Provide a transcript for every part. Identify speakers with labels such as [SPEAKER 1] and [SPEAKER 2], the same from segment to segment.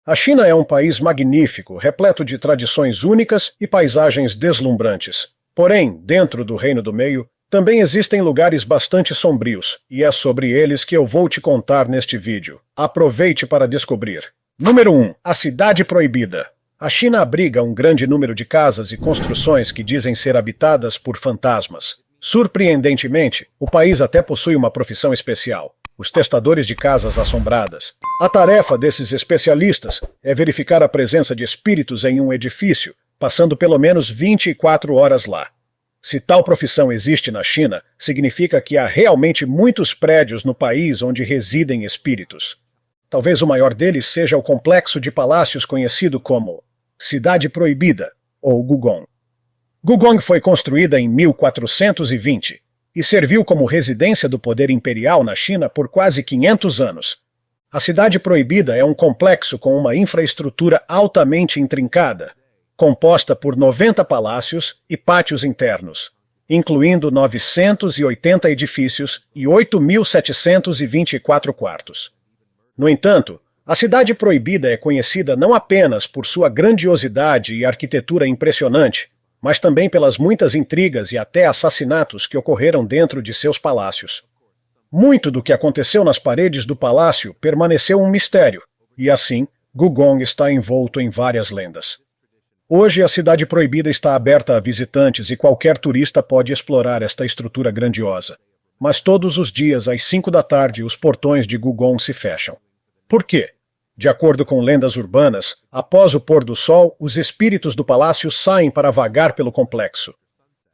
[SPEAKER 1] A China é um país magnífico, repleto de tradições únicas e paisagens deslumbrantes. Porém, dentro do Reino do Meio, também existem lugares bastante sombrios, e é sobre eles que eu vou te contar neste vídeo. Aproveite para descobrir. Número 1. A Cidade Proibida. A China abriga um grande número de casas e construções que dizem ser habitadas por fantasmas. Surpreendentemente, o país até possui uma profissão especial: os testadores de casas assombradas. A tarefa desses especialistas é verificar a presença de espíritos em um edifício, passando pelo menos 24 horas lá. Se tal profissão existe na China, significa que há realmente muitos prédios no país onde residem espíritos. Talvez o maior deles seja o complexo de palácios conhecido como Cidade Proibida, ou Gugong. Gugong foi construída em 1420 e serviu como residência do poder imperial na China por quase 500 anos. A Cidade Proibida é um complexo com uma infraestrutura altamente intrincada, composta por 90 palácios e pátios internos, incluindo 980 edifícios e 8.724 quartos. No entanto, a Cidade Proibida é conhecida não apenas por sua grandiosidade e arquitetura impressionante, mas também pelas muitas intrigas e até assassinatos que ocorreram dentro de seus palácios. Muito do que aconteceu nas paredes do palácio permaneceu um mistério, e assim, Gugong está envolto em várias lendas. Hoje, a Cidade Proibida está aberta a visitantes e qualquer turista pode explorar esta estrutura grandiosa. Mas todos os dias, às 5 da tarde, os portões de Gugong se fecham. Por quê? De acordo com lendas urbanas, após o pôr do sol, os espíritos do palácio saem para vagar pelo complexo.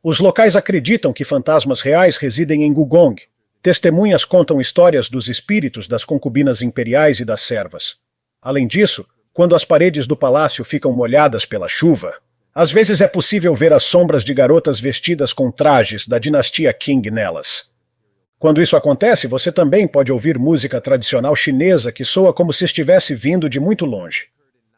[SPEAKER 1] Os locais acreditam que fantasmas reais residem em Gugong. Testemunhas contam histórias dos espíritos das concubinas imperiais e das servas. Além disso, quando as paredes do palácio ficam molhadas pela chuva, às vezes é possível ver as sombras de garotas vestidas com trajes da dinastia Qing nelas. Quando isso acontece, você também pode ouvir música tradicional chinesa que soa como se estivesse vindo de muito longe.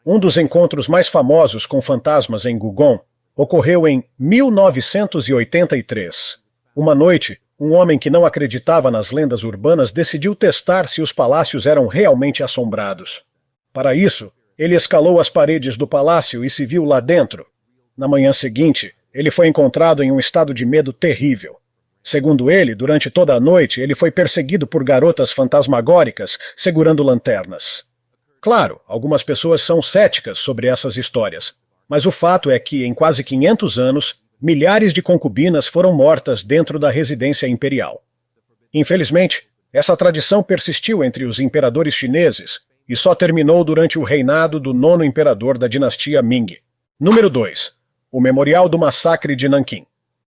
[SPEAKER 1] Um dos encontros mais famosos com fantasmas em Gugong ocorreu em 1983. Uma noite, um homem que não acreditava nas lendas urbanas decidiu testar se os palácios eram realmente assombrados. Para isso, ele escalou as paredes do palácio e se viu lá dentro. Na manhã seguinte, ele foi encontrado em um estado de medo terrível. Segundo ele, durante toda a noite, ele foi perseguido por garotas fantasmagóricas segurando lanternas. Claro, algumas pessoas são céticas sobre essas histórias, mas o fato é que, em quase 500 anos, milhares de concubinas foram mortas dentro da residência imperial. Infelizmente, essa tradição persistiu entre os imperadores chineses e só terminou durante o reinado do 9º imperador da dinastia Ming. Número 2. O Memorial do Massacre de Nanquim.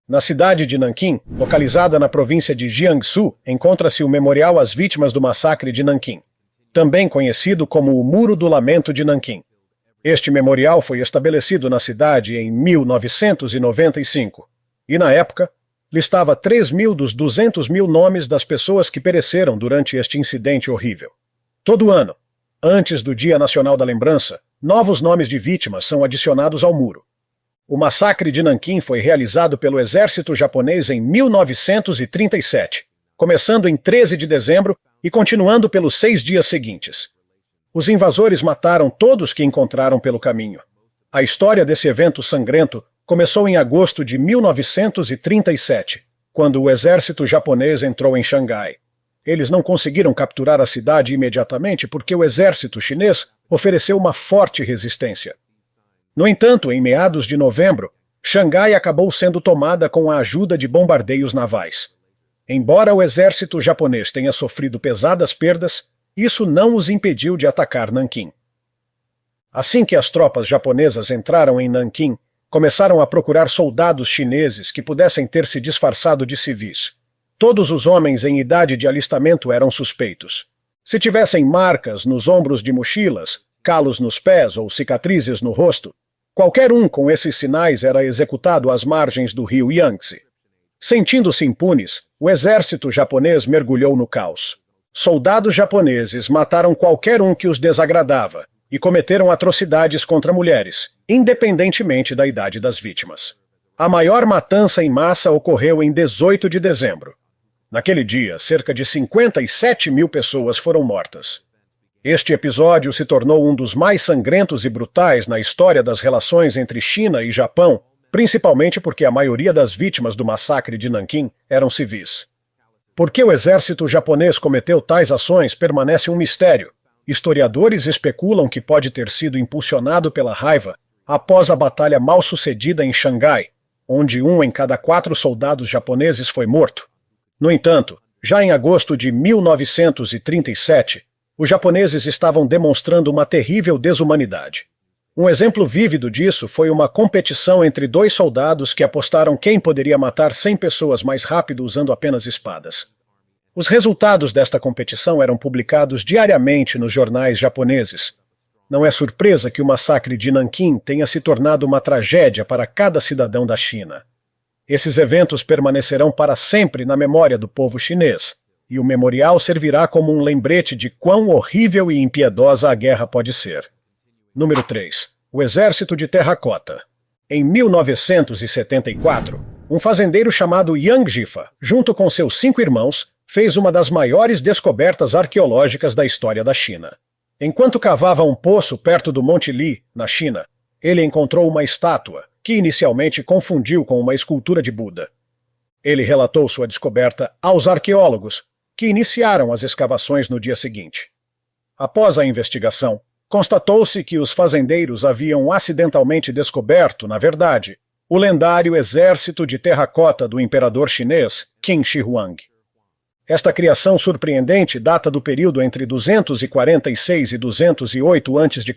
[SPEAKER 1] Na cidade de Nanquim, localizada na província de Jiangsu, encontra-se o Memorial às Vítimas do Massacre de Nanquim, também conhecido como o Muro do Lamento de Nanquim. Este memorial foi estabelecido na cidade em 1995 e, na época, listava 3.000 dos 200.000 nomes das pessoas que pereceram durante este incidente horrível. Todo ano, antes do Dia Nacional da Lembrança, novos nomes de vítimas são adicionados ao muro. O massacre de Nanquim foi realizado pelo exército japonês em 1937, começando em 13 de dezembro e continuando pelos 6 dias seguintes. Os invasores mataram todos que encontraram pelo caminho. A história desse evento sangrento começou em agosto de 1937, quando o exército japonês entrou em Xangai. Eles não conseguiram capturar a cidade imediatamente porque o exército chinês ofereceu uma forte resistência. No entanto, em meados de novembro, Xangai acabou sendo tomada com a ajuda de bombardeios navais. Embora o exército japonês tenha sofrido pesadas perdas, isso não os impediu de atacar Nanquim. Assim que as tropas japonesas entraram em Nanquim, começaram a procurar soldados chineses que pudessem ter se disfarçado de civis. Todos os homens em idade de alistamento eram suspeitos. Se tivessem marcas nos ombros de mochilas, calos nos pés ou cicatrizes no rosto, qualquer um com esses sinais era executado às margens do rio Yangtze. Sentindo-se impunes, o exército japonês mergulhou no caos. Soldados japoneses mataram qualquer um que os desagradava e cometeram atrocidades contra mulheres, independentemente da idade das vítimas. A maior matança em massa ocorreu em 18 de dezembro. Naquele dia, cerca de 57.000 pessoas foram mortas. Este episódio se tornou um dos mais sangrentos e brutais na história das relações entre China e Japão, principalmente porque a maioria das vítimas do massacre de Nanquim eram civis. Por que o exército japonês cometeu tais ações permanece um mistério. Historiadores especulam que pode ter sido impulsionado pela raiva após a batalha mal-sucedida em Xangai, onde 1 em cada 4 soldados japoneses foi morto. No entanto, já em agosto de 1937, os japoneses estavam demonstrando uma terrível desumanidade. Um exemplo vívido disso foi uma competição entre 2 soldados que apostaram quem poderia matar 100 pessoas mais rápido usando apenas espadas. Os resultados desta competição eram publicados diariamente nos jornais japoneses. Não é surpresa que o massacre de Nanquim tenha se tornado uma tragédia para cada cidadão da China. Esses eventos permanecerão para sempre na memória do povo chinês, e o memorial servirá como um lembrete de quão horrível e impiedosa a guerra pode ser. Número 3. O Exército de Terracota. Em 1974, um fazendeiro chamado Yang Jifa, junto com seus 5 irmãos, fez uma das maiores descobertas arqueológicas da história da China. Enquanto cavava um poço perto do Monte Li, na China, ele encontrou uma estátua, que inicialmente confundiu com uma escultura de Buda. Ele relatou sua descoberta aos arqueólogos, que iniciaram as escavações no dia seguinte. Após a investigação, constatou-se que os fazendeiros haviam acidentalmente descoberto, na verdade, o lendário exército de terracota do imperador chinês Qin Shi Huang. Esta criação surpreendente data do período entre 246 e 208 a.C.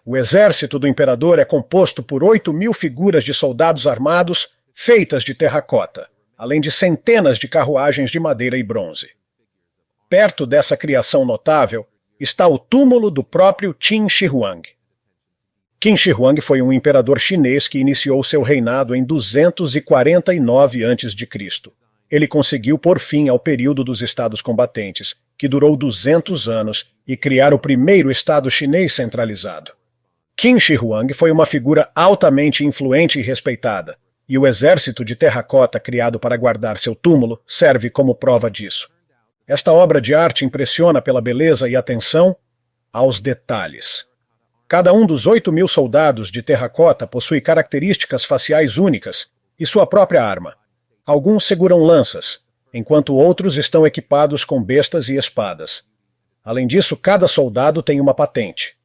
[SPEAKER 1] O exército do imperador é composto por 8.000 figuras de soldados armados feitas de terracota, além de centenas de carruagens de madeira e bronze. Perto dessa criação notável está o túmulo do próprio Qin Shi Huang. Qin Shi Huang foi um imperador chinês que iniciou seu reinado em 249 a.C. Ele conseguiu pôr fim ao período dos estados combatentes, que durou 200 anos, e criar o primeiro estado chinês centralizado. Qin Shi Huang foi uma figura altamente influente e respeitada, e o exército de terracota criado para guardar seu túmulo serve como prova disso. Esta obra de arte impressiona pela beleza e atenção aos detalhes. Cada um dos 8.000 soldados de terracota possui características faciais únicas e sua própria arma. Alguns seguram lanças, enquanto outros estão equipados com bestas e espadas. Além disso, cada soldado tem uma patente.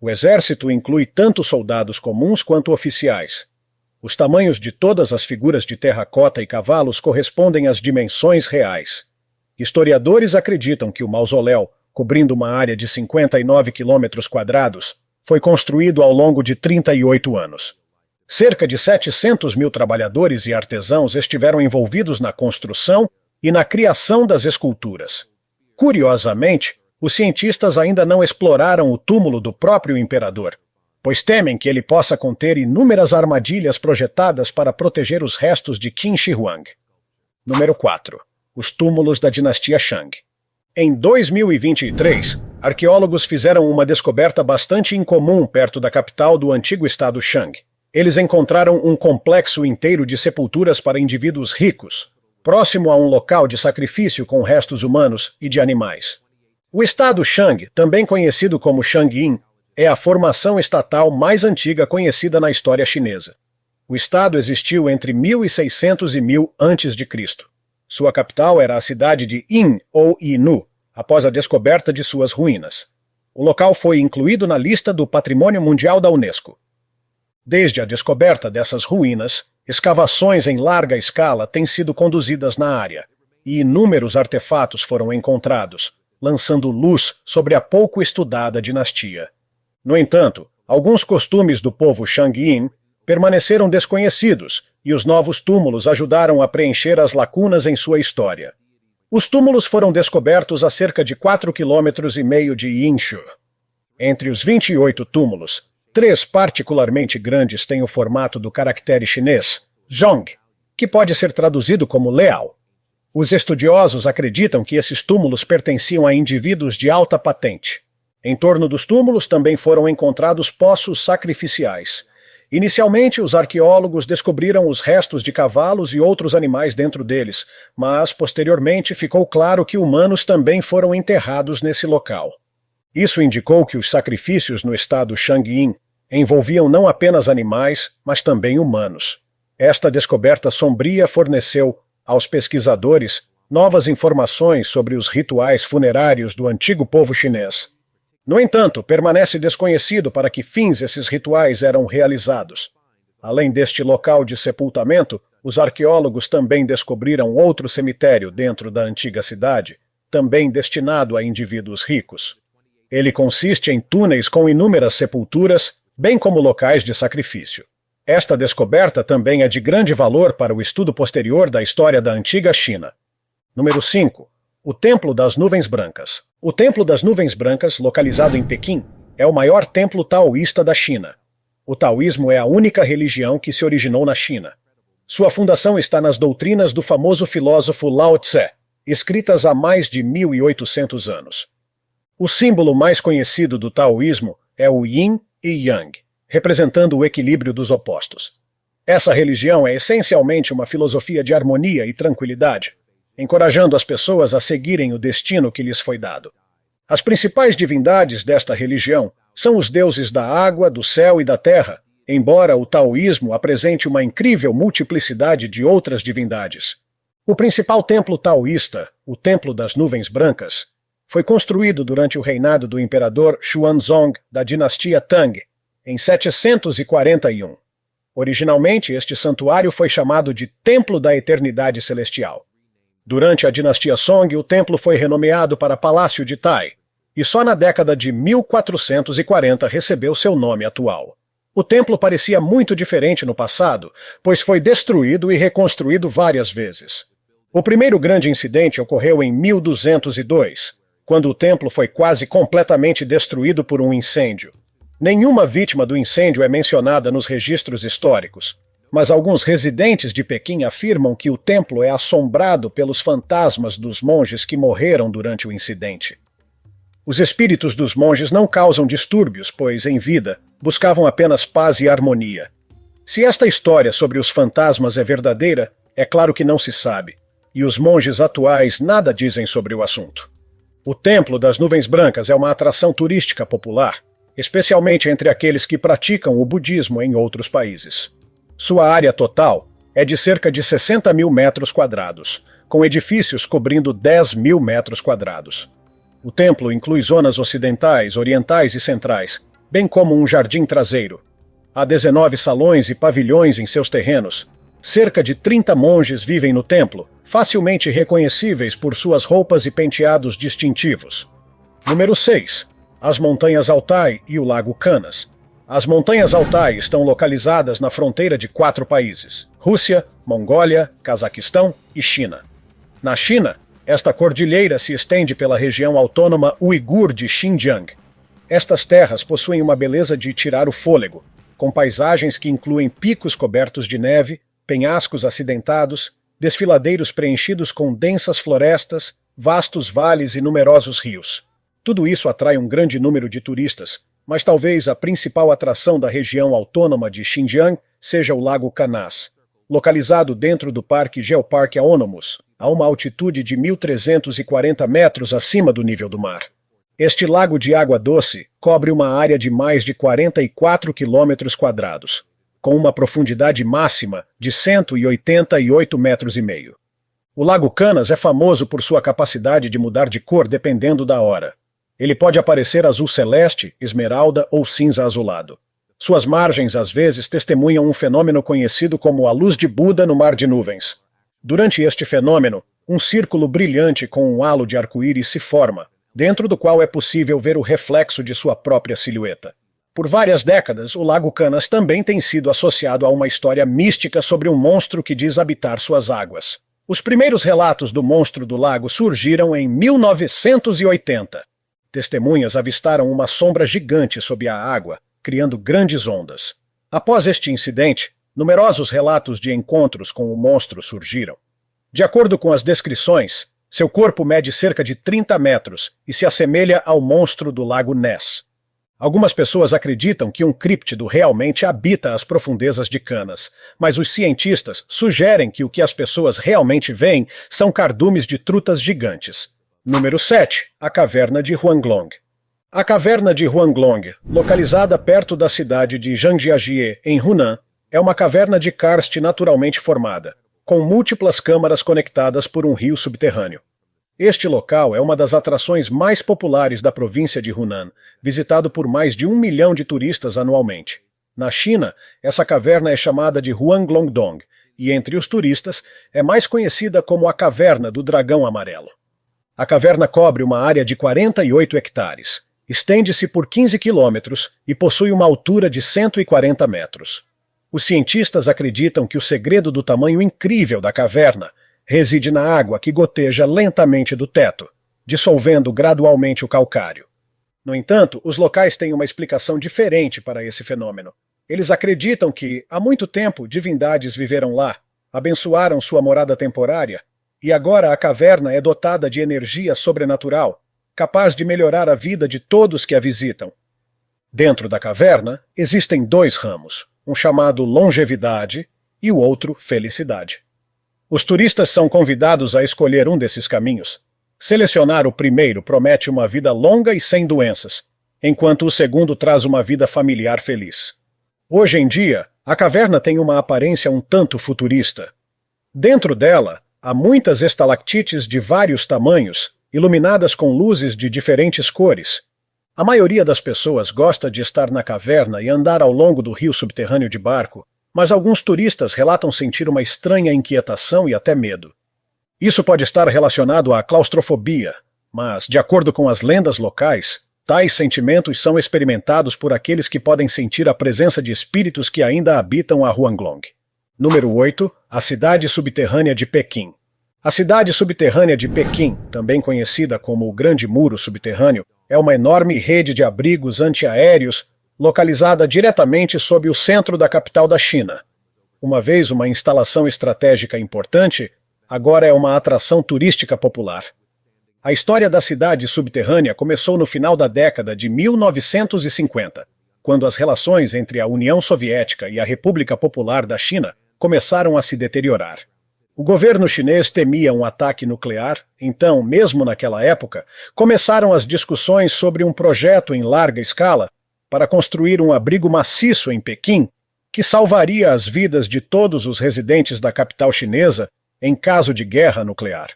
[SPEAKER 1] O exército inclui tanto soldados comuns quanto oficiais. Os tamanhos de todas as figuras de terracota e cavalos correspondem às dimensões reais. Historiadores acreditam que o mausoléu, cobrindo uma área de 59 km², foi construído ao longo de 38 anos. Cerca de 700.000 trabalhadores e artesãos estiveram envolvidos na construção e na criação das esculturas. Curiosamente, os cientistas ainda não exploraram o túmulo do próprio imperador, pois temem que ele possa conter inúmeras armadilhas projetadas para proteger os restos de Qin Shi Huang. Número 4. Os túmulos da dinastia Shang. Em 2023, arqueólogos fizeram uma descoberta bastante incomum perto da capital do antigo estado Shang. Eles encontraram um complexo inteiro de sepulturas para indivíduos ricos, próximo a um local de sacrifício com restos humanos e de animais. O estado Shang, também conhecido como Shangyin, é a formação estatal mais antiga conhecida na história chinesa. O estado existiu entre 1600 e 1000 a.C. Sua capital era a cidade de Yin ou Yinu, após a descoberta de suas ruínas. O local foi incluído na lista do Patrimônio Mundial da Unesco. Desde a descoberta dessas ruínas, escavações em larga escala têm sido conduzidas na área, e inúmeros artefatos foram encontrados, lançando luz sobre a pouco estudada dinastia. No entanto, alguns costumes do povo Shangyin permaneceram desconhecidos, e os novos túmulos ajudaram a preencher as lacunas em sua história. Os túmulos foram descobertos a cerca de 4,5 km de Yinshu. Entre os 28 túmulos, 3 particularmente grandes têm o formato do caractere chinês, Zhong, que pode ser traduzido como leal. Os estudiosos acreditam que esses túmulos pertenciam a indivíduos de alta patente. Em torno dos túmulos também foram encontrados poços sacrificiais. Inicialmente, os arqueólogos descobriram os restos de cavalos e outros animais dentro deles, mas, posteriormente, ficou claro que humanos também foram enterrados nesse local. Isso indicou que os sacrifícios no estado Shangyin envolviam não apenas animais, mas também humanos. Esta descoberta sombria forneceu aos pesquisadores novas informações sobre os rituais funerários do antigo povo chinês. No entanto, permanece desconhecido para que fins esses rituais eram realizados. Além deste local de sepultamento, os arqueólogos também descobriram outro cemitério dentro da antiga cidade, também destinado a indivíduos ricos. Ele consiste em túneis com inúmeras sepulturas, bem como locais de sacrifício. Esta descoberta também é de grande valor para o estudo posterior da história da antiga China. Número 5. O Templo das Nuvens Brancas. O Templo das Nuvens Brancas, localizado em Pequim, é o maior templo taoísta da China. O taoísmo é a única religião que se originou na China. Sua fundação está nas doutrinas do famoso filósofo Lao Tse, escritas há mais de 1800 anos. O símbolo mais conhecido do taoísmo é o Yin e Yang, representando o equilíbrio dos opostos. Essa religião é essencialmente uma filosofia de harmonia e tranquilidade, encorajando as pessoas a seguirem o destino que lhes foi dado. As principais divindades desta religião são os deuses da água, do céu e da terra, embora o taoísmo apresente uma incrível multiplicidade de outras divindades. O principal templo taoísta, o Templo das Nuvens Brancas, foi construído durante o reinado do imperador Xuanzong da dinastia Tang, em 741. Originalmente, este santuário foi chamado de Templo da Eternidade Celestial. Durante a dinastia Song, o templo foi renomeado para Palácio de Tai, e só na década de 1440 recebeu seu nome atual. O templo parecia muito diferente no passado, pois foi destruído e reconstruído várias vezes. O primeiro grande incidente ocorreu em 1202, quando o templo foi quase completamente destruído por um incêndio. Nenhuma vítima do incêndio é mencionada nos registros históricos, mas alguns residentes de Pequim afirmam que o templo é assombrado pelos fantasmas dos monges que morreram durante o incidente. Os espíritos dos monges não causam distúrbios, pois, em vida, buscavam apenas paz e harmonia. Se esta história sobre os fantasmas é verdadeira, é claro que não se sabe, e os monges atuais nada dizem sobre o assunto. O Templo das Nuvens Brancas é uma atração turística popular, especialmente entre aqueles que praticam o budismo em outros países. Sua área total é de cerca de 60 mil metros quadrados, com edifícios cobrindo 10 mil metros quadrados. O templo inclui zonas ocidentais, orientais e centrais, bem como um jardim traseiro. Há 19 salões e pavilhões em seus terrenos. Cerca de 30 monges vivem no templo, facilmente reconhecíveis por suas roupas e penteados distintivos. Número 6. As Montanhas Altai e o Lago Canas. As Montanhas Altai estão localizadas na fronteira de 4 países: Rússia, Mongólia, Cazaquistão e China. Na China, esta cordilheira se estende pela região autônoma uigur de Xinjiang. Estas terras possuem uma beleza de tirar o fôlego, com paisagens que incluem picos cobertos de neve, penhascos acidentados, desfiladeiros preenchidos com densas florestas, vastos vales e numerosos rios. Tudo isso atrai um grande número de turistas, mas talvez a principal atração da região autônoma de Xinjiang seja o Lago Canas, localizado dentro do Parque Geoparque Aonomus, a uma altitude de 1.340 metros acima do nível do mar. Este lago de água doce cobre uma área de mais de 44 quilômetros quadrados, com uma profundidade máxima de 188 metros e meio. O Lago Canas é famoso por sua capacidade de mudar de cor dependendo da hora. Ele pode aparecer azul celeste, esmeralda ou cinza azulado. Suas margens às vezes testemunham um fenômeno conhecido como a luz de Buda no mar de nuvens. Durante este fenômeno, um círculo brilhante com um halo de arco-íris se forma, dentro do qual é possível ver o reflexo de sua própria silhueta. Por várias décadas, o Lago Canas também tem sido associado a uma história mística sobre um monstro que diz habitar suas águas. Os primeiros relatos do monstro do lago surgiram em 1980. Testemunhas avistaram uma sombra gigante sob a água, criando grandes ondas. Após este incidente, numerosos relatos de encontros com o monstro surgiram. De acordo com as descrições, seu corpo mede cerca de 30 metros e se assemelha ao monstro do lago Ness. Algumas pessoas acreditam que um críptido realmente habita as profundezas de Canas, mas os cientistas sugerem que o que as pessoas realmente veem são cardumes de trutas gigantes. Número 7. A Caverna de Huanglong. A caverna de Huanglong, localizada perto da cidade de Zhangjiajie, em Hunan, é uma caverna de karst naturalmente formada, com múltiplas câmaras conectadas por um rio subterrâneo. Este local é uma das atrações mais populares da província de Hunan, visitado por mais de 1 milhão de turistas anualmente. Na China, essa caverna é chamada de Huanglongdong, e entre os turistas é mais conhecida como a Caverna do Dragão Amarelo. A caverna cobre uma área de 48 hectares, estende-se por 15 quilômetros e possui uma altura de 140 metros. Os cientistas acreditam que o segredo do tamanho incrível da caverna reside na água que goteja lentamente do teto, dissolvendo gradualmente o calcário. No entanto, os locais têm uma explicação diferente para esse fenômeno. Eles acreditam que, há muito tempo, divindades viveram lá, abençoaram sua morada temporária, e agora a caverna é dotada de energia sobrenatural, capaz de melhorar a vida de todos que a visitam. Dentro da caverna, existem 2 ramos, um chamado longevidade e o outro felicidade. Os turistas são convidados a escolher um desses caminhos. Selecionar o primeiro promete uma vida longa e sem doenças, enquanto o segundo traz uma vida familiar feliz. Hoje em dia, a caverna tem uma aparência um tanto futurista. Dentro dela, há muitas estalactites de vários tamanhos, iluminadas com luzes de diferentes cores. A maioria das pessoas gosta de estar na caverna e andar ao longo do rio subterrâneo de barco, mas alguns turistas relatam sentir uma estranha inquietação e até medo. Isso pode estar relacionado à claustrofobia, mas, de acordo com as lendas locais, tais sentimentos são experimentados por aqueles que podem sentir a presença de espíritos que ainda habitam a Huanglong. Número 8. A cidade subterrânea de Pequim. A cidade subterrânea de Pequim, também conhecida como o Grande Muro Subterrâneo, é uma enorme rede de abrigos antiaéreos localizada diretamente sob o centro da capital da China. Uma vez uma instalação estratégica importante, agora é uma atração turística popular. A história da cidade subterrânea começou no final da década de 1950, quando as relações entre a União Soviética e a República Popular da China começaram a se deteriorar. O governo chinês temia um ataque nuclear, então, mesmo naquela época, começaram as discussões sobre um projeto em larga escala para construir um abrigo maciço em Pequim que salvaria as vidas de todos os residentes da capital chinesa em caso de guerra nuclear.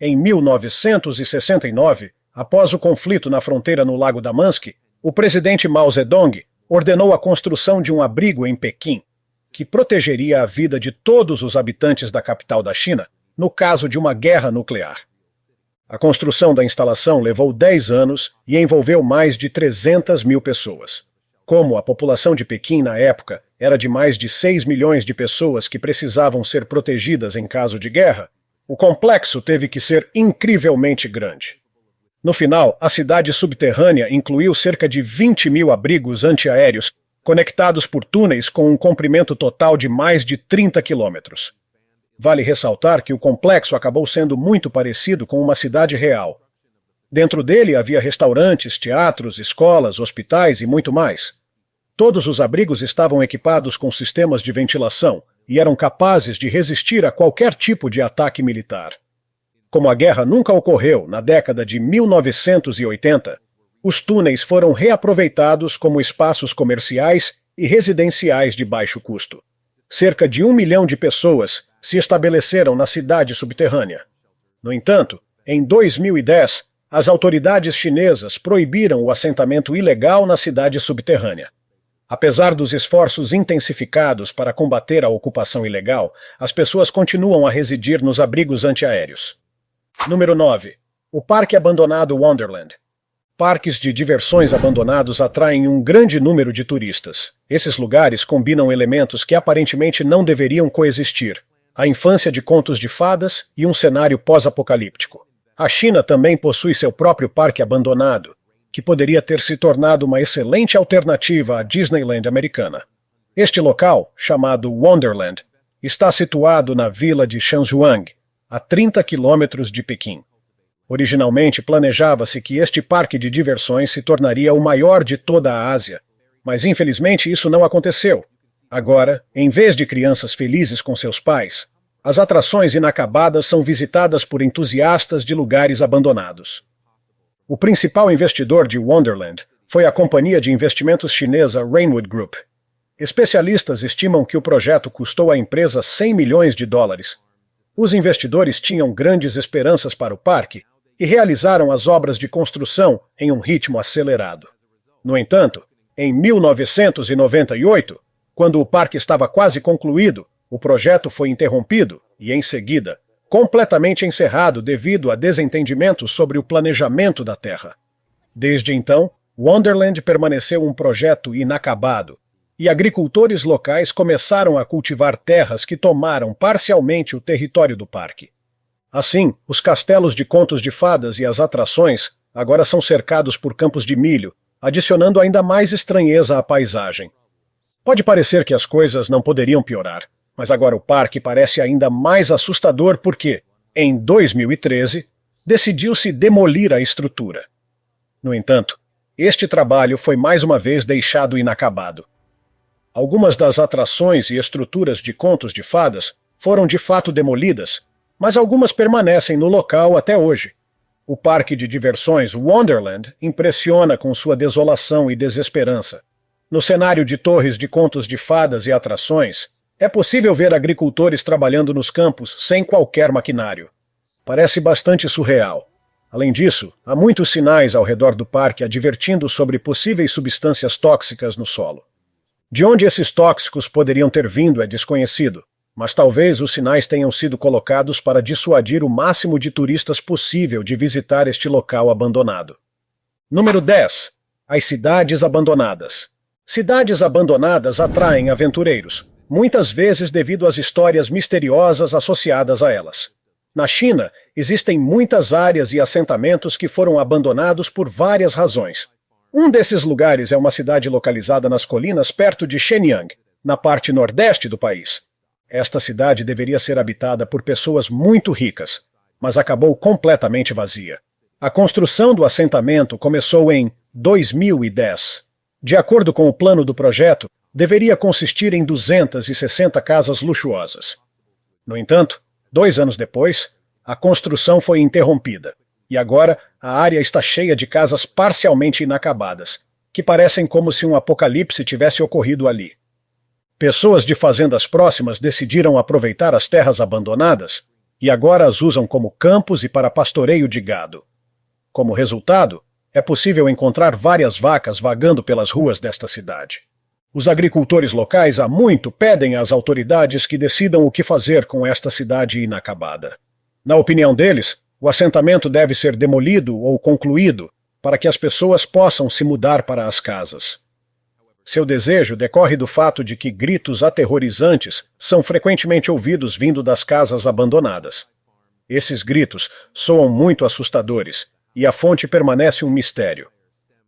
[SPEAKER 1] Em 1969, após o conflito na fronteira no Lago Damansk, o presidente Mao Zedong ordenou a construção de um abrigo em Pequim, que protegeria a vida de todos os habitantes da capital da China no caso de uma guerra nuclear. A construção da instalação levou 10 anos e envolveu mais de 300 mil pessoas. Como a população de Pequim na época era de mais de 6 milhões de pessoas que precisavam ser protegidas em caso de guerra, o complexo teve que ser incrivelmente grande. No final, a cidade subterrânea incluiu cerca de 20 mil abrigos antiaéreos conectados por túneis com um comprimento total de mais de 30 quilômetros. Vale ressaltar que o complexo acabou sendo muito parecido com uma cidade real. Dentro dele havia restaurantes, teatros, escolas, hospitais e muito mais. Todos os abrigos estavam equipados com sistemas de ventilação e eram capazes de resistir a qualquer tipo de ataque militar. Como a guerra nunca ocorreu na década de 1980, os túneis foram reaproveitados como espaços comerciais e residenciais de baixo custo. Cerca de 1 milhão de pessoas se estabeleceram na cidade subterrânea. No entanto, em 2010, as autoridades chinesas proibiram o assentamento ilegal na cidade subterrânea. Apesar dos esforços intensificados para combater a ocupação ilegal, as pessoas continuam a residir nos abrigos antiaéreos. Número 9. O Parque Abandonado Wonderland. Parques de diversões abandonados atraem um grande número de turistas. Esses lugares combinam elementos que aparentemente não deveriam coexistir: a infância de contos de fadas e um cenário pós-apocalíptico. A China também possui seu próprio parque abandonado, que poderia ter se tornado uma excelente alternativa à Disneyland americana. Este local, chamado Wonderland, está situado na vila de Shanzhuang, a 30 quilômetros de Pequim. Originalmente planejava-se que este parque de diversões se tornaria o maior de toda a Ásia, mas infelizmente isso não aconteceu. Agora, em vez de crianças felizes com seus pais, as atrações inacabadas são visitadas por entusiastas de lugares abandonados. O principal investidor de Wonderland foi a companhia de investimentos chinesa Rainwood Group. Especialistas estimam que o projeto custou à empresa 100 milhões de dólares. Os investidores tinham grandes esperanças para o parque e realizaram as obras de construção em um ritmo acelerado. No entanto, em 1998, quando o parque estava quase concluído, o projeto foi interrompido e, em seguida, completamente encerrado devido a desentendimentos sobre o planejamento da terra. Desde então, Wonderland permaneceu um projeto inacabado, e agricultores locais começaram a cultivar terras que tomaram parcialmente o território do parque. Assim, os castelos de contos de fadas e as atrações agora são cercados por campos de milho, adicionando ainda mais estranheza à paisagem. Pode parecer que as coisas não poderiam piorar, mas agora o parque parece ainda mais assustador porque, em 2013, decidiu-se demolir a estrutura. No entanto, este trabalho foi mais uma vez deixado inacabado. Algumas das atrações e estruturas de contos de fadas foram de fato demolidas, mas algumas permanecem no local até hoje. O parque de diversões Wonderland impressiona com sua desolação e desesperança. No cenário de torres de contos de fadas e atrações, é possível ver agricultores trabalhando nos campos sem qualquer maquinário. Parece bastante surreal. Além disso, há muitos sinais ao redor do parque advertindo sobre possíveis substâncias tóxicas no solo. De onde esses tóxicos poderiam ter vindo é desconhecido, mas talvez os sinais tenham sido colocados para dissuadir o máximo de turistas possível de visitar este local abandonado. Número 10. As cidades abandonadas. Cidades abandonadas atraem aventureiros, muitas vezes devido às histórias misteriosas associadas a elas. Na China, existem muitas áreas e assentamentos que foram abandonados por várias razões. Um desses lugares é uma cidade localizada nas colinas perto de Shenyang, na parte nordeste do país. Esta cidade deveria ser habitada por pessoas muito ricas, mas acabou completamente vazia. A construção do assentamento começou em 2010. De acordo com o plano do projeto, deveria consistir em 260 casas luxuosas. No entanto, 2 anos depois, a construção foi interrompida. E agora, a área está cheia de casas parcialmente inacabadas, que parecem como se um apocalipse tivesse ocorrido ali. Pessoas de fazendas próximas decidiram aproveitar as terras abandonadas e agora as usam como campos e para pastoreio de gado. Como resultado, é possível encontrar várias vacas vagando pelas ruas desta cidade. Os agricultores locais há muito pedem às autoridades que decidam o que fazer com esta cidade inacabada. Na opinião deles, o assentamento deve ser demolido ou concluído para que as pessoas possam se mudar para as casas. Seu desejo decorre do fato de que gritos aterrorizantes são frequentemente ouvidos vindo das casas abandonadas. Esses gritos soam muito assustadores e a fonte permanece um mistério.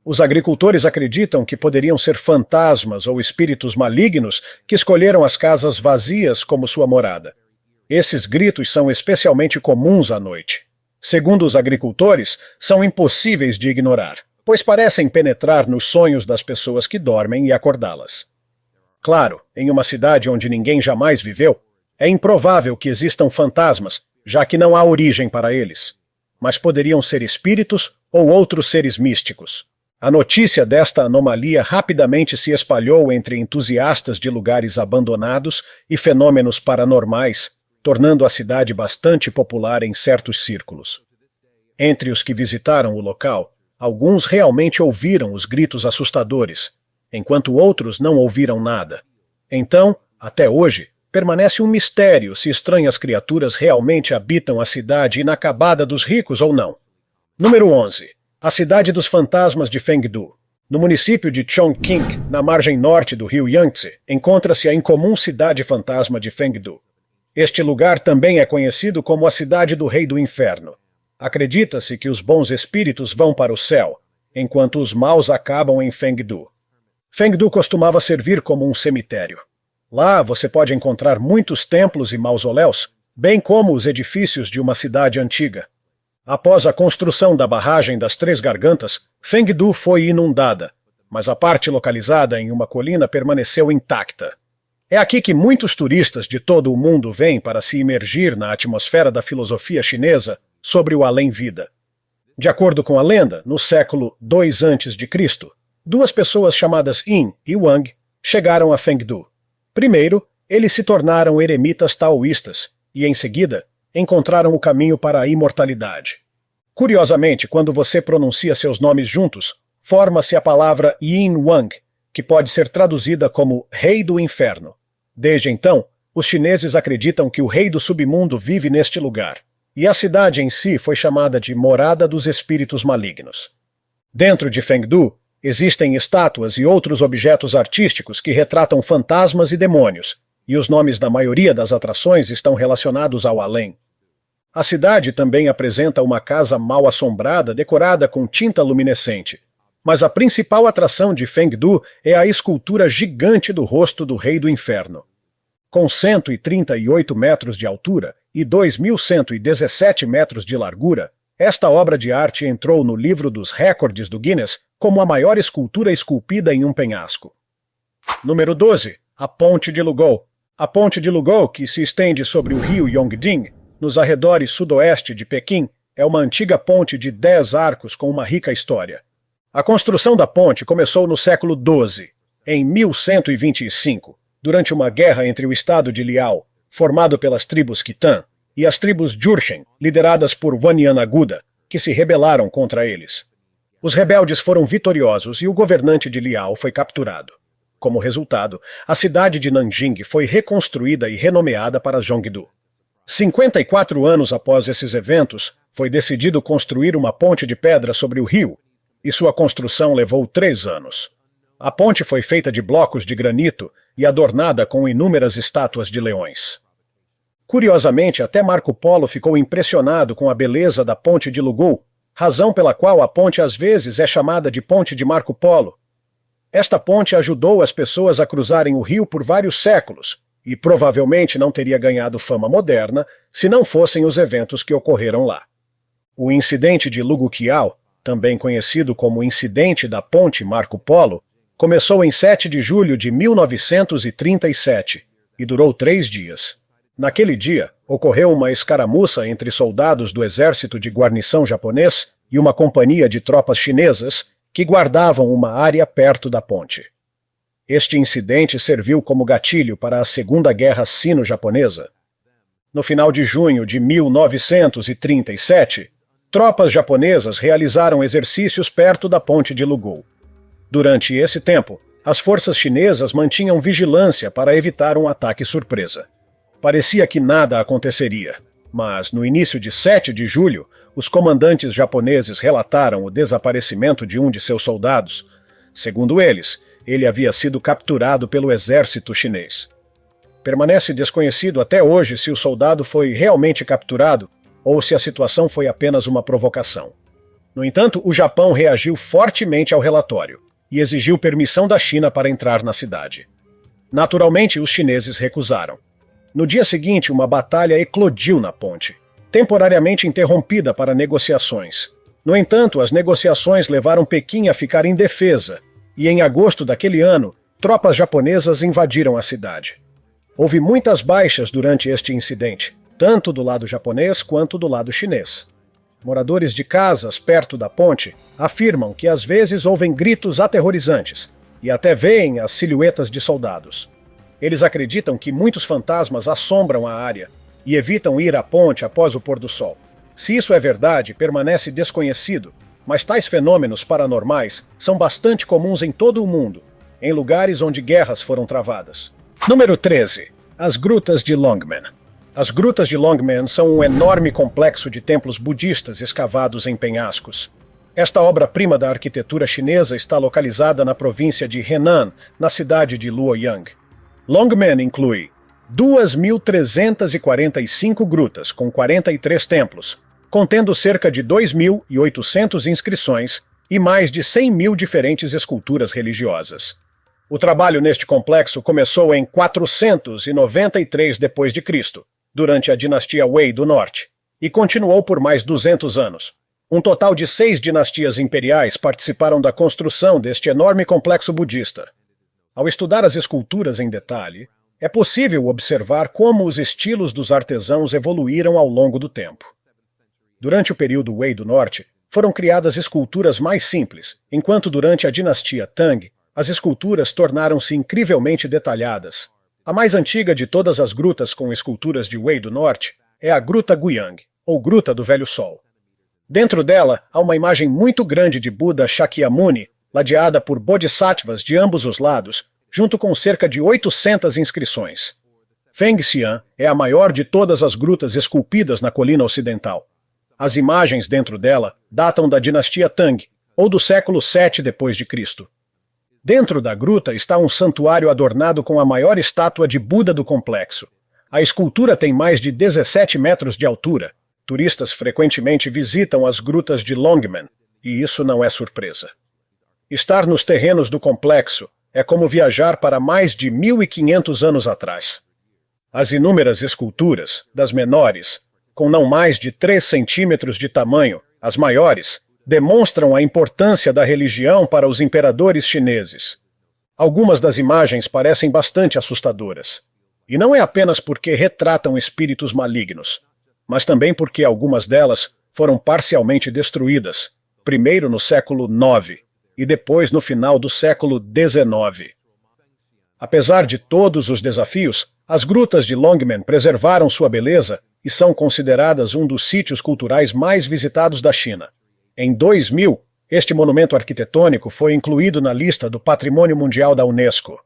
[SPEAKER 1] Os agricultores acreditam que poderiam ser fantasmas ou espíritos malignos que escolheram as casas vazias como sua morada. Esses gritos são especialmente comuns à noite. Segundo os agricultores, são impossíveis de ignorar, pois parecem penetrar nos sonhos das pessoas que dormem e acordá-las. Claro, em uma cidade onde ninguém jamais viveu, é improvável que existam fantasmas, já que não há origem para eles. Mas poderiam ser espíritos ou outros seres místicos. A notícia desta anomalia rapidamente se espalhou entre entusiastas de lugares abandonados e fenômenos paranormais, tornando a cidade bastante popular em certos círculos. Entre os que visitaram o local, alguns realmente ouviram os gritos assustadores, enquanto outros não ouviram nada. Então, até hoje, permanece um mistério se estranhas criaturas realmente habitam a cidade inacabada dos ricos ou não. Número 11. A cidade dos fantasmas de Fengdu. No município de Chongqing, na margem norte do rio Yangtze, encontra-se a incomum cidade fantasma de Fengdu. Este lugar também é conhecido como a cidade do Rei do Inferno. Acredita-se que os bons espíritos vão para o céu, enquanto os maus acabam em Fengdu. Fengdu costumava servir como um cemitério. Lá você pode encontrar muitos templos e mausoléus, bem como os edifícios de uma cidade antiga. Após a construção da barragem das Três Gargantas, Fengdu foi inundada, mas a parte localizada em uma colina permaneceu intacta. É aqui que muitos turistas de todo o mundo vêm para se imergir na atmosfera da filosofia chinesa sobre o além-vida. De acordo com a lenda, no século II a.C., duas pessoas chamadas Yin e Wang chegaram a Fengdu. Primeiro, eles se tornaram eremitas taoístas e, em seguida, encontraram o caminho para a imortalidade. Curiosamente, quando você pronuncia seus nomes juntos, forma-se a palavra Yin Wang, que pode ser traduzida como Rei do Inferno. Desde então, os chineses acreditam que o Rei do Submundo vive neste lugar, e a cidade em si foi chamada de Morada dos Espíritos Malignos. Dentro de Fengdu, existem estátuas e outros objetos artísticos que retratam fantasmas e demônios, e os nomes da maioria das atrações estão relacionados ao além. A cidade também apresenta uma casa mal assombrada decorada com tinta luminescente, mas a principal atração de Fengdu é a escultura gigante do rosto do Rei do Inferno. Com 138 metros de altura e 2.117 metros de largura, esta obra de arte entrou no livro dos recordes do Guinness como a maior escultura esculpida em um penhasco. Número 12. A Ponte de Lugou. A Ponte de Lugou, que se estende sobre o rio Yongding, nos arredores sudoeste de Pequim, é uma antiga ponte de 10 arcos com uma rica história. A construção da ponte começou no século XII, em 1125, durante uma guerra entre o estado de Liao, formado pelas tribos Khitan, e as tribos Jurchen, lideradas por Wanyanaguda, que se rebelaram contra eles. Os rebeldes foram vitoriosos e o governante de Liao foi capturado. Como resultado, a cidade de Nanjing foi reconstruída e renomeada para Zhongdu. 54 anos após esses eventos, foi decidido construir uma ponte de pedra sobre o rio, e sua construção levou 3 anos. A ponte foi feita de blocos de granito e adornada com inúmeras estátuas de leões. Curiosamente, até Marco Polo ficou impressionado com a beleza da Ponte de Lugou, razão pela qual a ponte às vezes é chamada de Ponte de Marco Polo. Esta ponte ajudou as pessoas a cruzarem o rio por vários séculos, e provavelmente não teria ganhado fama moderna se não fossem os eventos que ocorreram lá. O incidente de Luguqiao, também conhecido como Incidente da Ponte Marco Polo, começou em 7 de julho de 1937 e durou 3 dias. Naquele dia, ocorreu uma escaramuça entre soldados do exército de guarnição japonês e uma companhia de tropas chinesas que guardavam uma área perto da ponte. Este incidente serviu como gatilho para a Segunda Guerra Sino-Japonesa. No final de junho de 1937, tropas japonesas realizaram exercícios perto da ponte de Lugou. Durante esse tempo, as forças chinesas mantinham vigilância para evitar um ataque surpresa. Parecia que nada aconteceria, mas no início de 7 de julho, os comandantes japoneses relataram o desaparecimento de um de seus soldados. Segundo eles, ele havia sido capturado pelo exército chinês. Permanece desconhecido até hoje se o soldado foi realmente capturado ou se a situação foi apenas uma provocação. No entanto, o Japão reagiu fortemente ao relatório e exigiu permissão da China para entrar na cidade. Naturalmente, os chineses recusaram. No dia seguinte, uma batalha eclodiu na ponte, temporariamente interrompida para negociações. No entanto, as negociações levaram Pequim a ficar indefesa, e em agosto daquele ano, tropas japonesas invadiram a cidade. Houve muitas baixas durante este incidente, tanto do lado japonês quanto do lado chinês. Moradores de casas perto da ponte afirmam que às vezes ouvem gritos aterrorizantes e até veem as silhuetas de soldados. Eles acreditam que muitos fantasmas assombram a área e evitam ir à ponte após o pôr do sol. Se isso é verdade, permanece desconhecido, mas tais fenômenos paranormais são bastante comuns em todo o mundo, em lugares onde guerras foram travadas. Número 13. As Grutas de Longmen. As Grutas de Longmen são um enorme complexo de templos budistas escavados em penhascos. Esta obra-prima da arquitetura chinesa está localizada na província de Henan, na cidade de Luoyang. Longmen inclui 2.345 grutas com 43 templos, contendo cerca de 2.800 inscrições e mais de 100.000 diferentes esculturas religiosas. O trabalho neste complexo começou em 493 d.C., durante a dinastia Wei do Norte, e continuou por mais 200 anos. Um total de 6 dinastias imperiais participaram da construção deste enorme complexo budista. Ao estudar as esculturas em detalhe, é possível observar como os estilos dos artesãos evoluíram ao longo do tempo. Durante o período Wei do Norte, foram criadas esculturas mais simples, enquanto durante a dinastia Tang, as esculturas tornaram-se incrivelmente detalhadas. A mais antiga de todas as grutas com esculturas de Wei do Norte é a Gruta Guiyang, ou Gruta do Velho Sol. Dentro dela há uma imagem muito grande de Buda Shakyamuni, ladeada por bodhisattvas de ambos os lados, junto com cerca de 800 inscrições. Fengxian é a maior de todas as grutas esculpidas na colina ocidental. As imagens dentro dela datam da dinastia Tang, ou do século VII d.C. Dentro da gruta está um santuário adornado com a maior estátua de Buda do complexo. A escultura tem mais de 17 metros de altura. Turistas frequentemente visitam as grutas de Longmen, e isso não é surpresa. Estar nos terrenos do complexo é como viajar para mais de 1.500 anos atrás. As inúmeras esculturas, das menores, com não mais de 3 centímetros de tamanho, as maiores, demonstram a importância da religião para os imperadores chineses. Algumas das imagens parecem bastante assustadoras. E não é apenas porque retratam espíritos malignos, mas também porque algumas delas foram parcialmente destruídas, primeiro no século IX e depois no final do século XIX. Apesar de todos os desafios, as grutas de Longmen preservaram sua beleza e são consideradas um dos sítios culturais mais visitados da China. Em 2000, este monumento arquitetônico foi incluído na lista do Patrimônio Mundial da Unesco.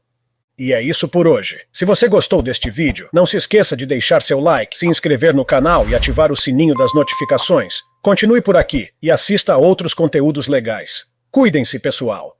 [SPEAKER 1] E é isso por hoje. Se você gostou deste vídeo, não se esqueça de deixar seu like, se inscrever no canal e ativar o sininho das notificações. Continue por aqui e assista a outros conteúdos legais. Cuidem-se, pessoal!